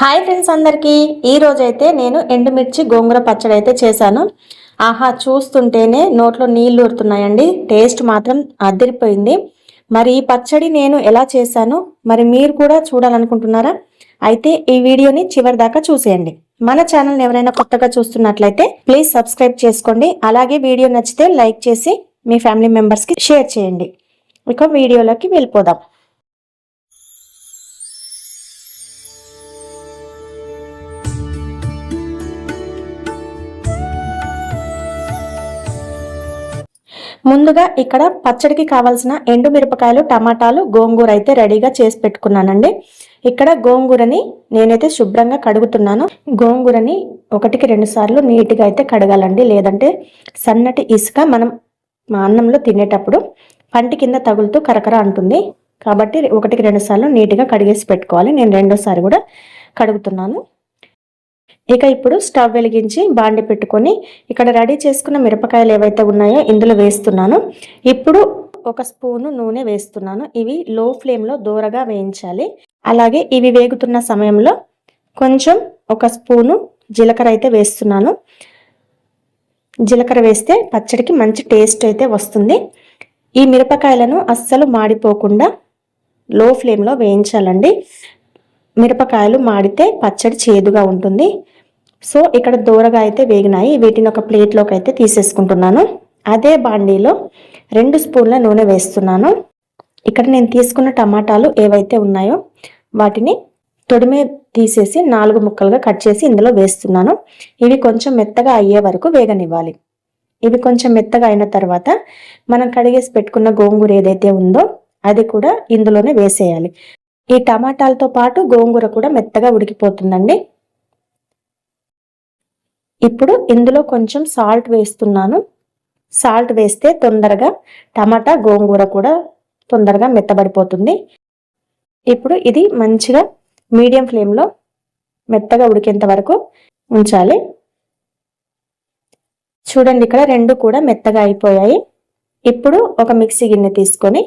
Hi friends అందరికీ ఈ రోజైతే నేను ఎండుమిర్చి గోంగూర పచ్చడి అయితే చేశాను. ఆహా చూస్తుంటేనే నోట్లో నీళ్లు ఊరుతున్నాయండి. టేస్ట్ మాత్రం అదిరిపోయింది. మరి ఈ పచ్చడి నేను ఎలా చేశాను మరి మీరు కూడా చూడాలనుకుంటున్నారా? అయితే ఈ వీడియోని చివరి దాకా చూసేయండి. మన ఛానల్ని ఎవరైనా కొత్తగా చూస్తున్నట్లయితే ప్లీజ్ సబ్స్క్రైబ్ చేసుకోండి. అలాగే వీడియో నచ్చితే లైక్ చేసి మీ ఫ్యామిలీ మెంబర్స్కి షేర్ చేయండి. ఇక వీడియోలోకి వెళ్ళిపోదాం. ముందుగా ఇక్కడ పచ్చడికి కావాల్సిన ఎండు మిరపకాయలు, టమాటాలు, గోంగూర అయితే రెడీగా చేసి పెట్టుకున్నానండి. ఇక్కడ గోంగూరని నేనైతే శుభ్రంగా కడుగుతున్నాను. గోంగూరని 1-2 సార్లు నీట్గా అయితే కడగాలండి, లేదంటే సన్నటి ఇసుక మనం మా అన్నంలో తినేటప్పుడు పంటి కింద తగులుతూ కరకర అంటుంది. కాబట్టి 1-2 సార్లు నీట్గా కడిగేసి పెట్టుకోవాలి. నేను 2వ సారి కూడా కడుగుతున్నాను. ఇక ఇప్పుడు స్టవ్ వెలిగించి బాండి పెట్టుకొని ఇక్కడ రెడీ చేసుకున్న మిరపకాయలు ఏవైతే ఉన్నాయో ఇందులో వేస్తున్నాను. ఇప్పుడు 1 స్పూను నూనె వేస్తున్నాను. ఇవి లో ఫ్లేమ్లో దూరగా వేయించాలి. అలాగే ఇవి వేగుతున్న సమయంలో కొంచెం 1 స్పూను జీలకర్ర అయితే వేస్తున్నాను. జీలకర్ర వేస్తే పచ్చడికి మంచి టేస్ట్ అయితే వస్తుంది. ఈ మిరపకాయలను అస్సలు మాడిపోకుండా లో ఫ్లేమ్లో వేయించాలండి. మిరపకాయలు మాడితే పచ్చడి చేదుగా ఉంటుంది. సో ఇక్కడ దూరగా అయితే వేగినాయి. వీటిని ఒక ప్లేట్లోకి అయితే తీసేసుకుంటున్నాను. అదే బాండీలో 2 స్పూన్ల నూనె వేస్తున్నాను. ఇక్కడ నేను తీసుకున్న టమాటాలు ఏవైతే ఉన్నాయో వాటిని తొడిమే తీసేసి 4 ముక్కలుగా కట్ చేసి ఇందులో వేస్తున్నాను. ఇవి కొంచెం మెత్తగా అయ్యే వరకు వేగనివ్వాలి. ఇవి కొంచెం మెత్తగా అయిన తర్వాత మనం కడిగేసి పెట్టుకున్న గోంగూర ఏదైతే ఉందో అది కూడా ఇందులోనే వేసేయాలి. ఈ టమాటాలతో పాటు గోంగూర కూడా మెత్తగా ఉడికిపోతుందండి. ఇప్పుడు ఇందులో కొంచెం సాల్ట్ వేస్తున్నాను. సాల్ట్ వేస్తే తొందరగా టమాటా, గోంగూర కూడా తొందరగా మెత్తబడిపోతుంది. ఇప్పుడు ఇది మంచిగా మీడియం ఫ్లేమ్లో మెత్తగా ఉడికేంత వరకు ఉంచాలి. చూడండి, ఇక్కడ 2 కూడా మెత్తగా అయిపోయాయి. ఇప్పుడు ఒక మిక్సీ గిన్నె తీసుకొని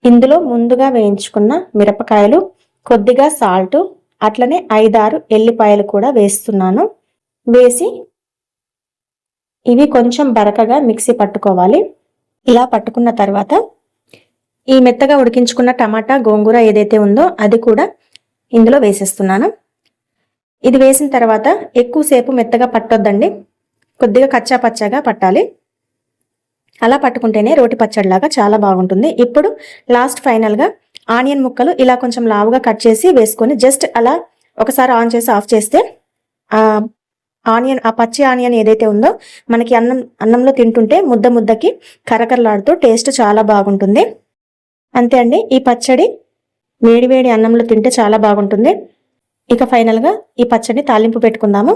ఇందులో ముందుగా వేయించుకున్న మిరపకాయలు, కొద్దిగా సాల్ట్, అట్లనే 5-6 ఎల్లిపాయలు కూడా వేస్తున్నాను. వేసి ఇవి కొంచెం బరకగా మిక్సీ పట్టుకోవాలి. ఇలా పట్టుకున్న తర్వాత ఈ మెత్తగా ఉడికించుకున్న టమాటా, గోంగూర ఏదైతే ఉందో అది కూడా ఇందులో వేసేస్తున్నాను. ఇది వేసిన తర్వాత ఎక్కువసేపు మెత్తగా పట్టొద్దండి, కొద్దిగా కచ్చా పచ్చగా పట్టాలి. అలా పట్టుకుంటేనే రోటి పచ్చడిలాగా చాలా బాగుంటుంది. ఇప్పుడు లాస్ట్ ఫైనల్గా ఆనియన్ ముక్కలు ఇలా కొంచెం లావుగా కట్ చేసి వేసుకొని జస్ట్ అలా ఒకసారి ఆన్ చేసి ఆఫ్ చేస్తే ఆ పచ్చి ఆనియన్ ఏదైతే ఉందో మనకి అన్నంలో తింటుంటే ముద్ద ముద్దకి కరకరలాడుతూ టేస్ట్ చాలా బాగుంటుంది. అంతే అండి, ఈ పచ్చడి వేడి అన్నంలో తింటే చాలా బాగుంటుంది. ఇక ఫైనల్గా ఈ పచ్చడిని తాలింపు పెట్టుకుందాము.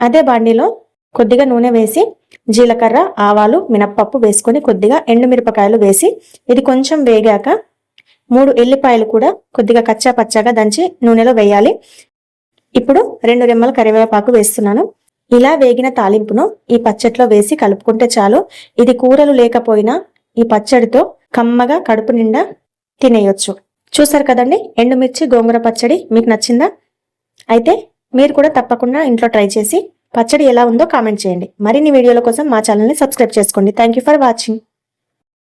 అదే బాండీలో కొద్దిగా నూనె వేసి జీలకర్ర, ఆవాలు, మినప్పప్పు వేసుకొని కొద్దిగా ఎండుమిరపకాయలు వేసి ఇది కొంచెం వేగాక 3 ఎల్లిపాయలు కూడా కొద్దిగా కచ్చా పచ్చగా దంచి నూనెలో వేయాలి. ఇప్పుడు 2 రెమ్మల కరివేపాకు వేస్తున్నాను. ఇలా వేగిన తాలింపును ఈ పచ్చడిలో వేసి కలుపుకుంటే చాలు. ఇది కూరలు లేకపోయినా ఈ పచ్చడితో కమ్మగా కడుపు నిండా తినేయొచ్చు. చూసారు కదండి, ఎండుమిర్చి గోంగూర పచ్చడి మీకు నచ్చిందా? అయితే మీరు కూడా తప్పకుండా ఇంట్లో ట్రై చేసి పచ్చడి ఎలా ఉందో కామెంట్ చేయండి. మరిన్ని వీడియోల కోసం మా ఛానల్ని సబ్స్క్రైబ్ చేసుకోండి. Thank you for watching.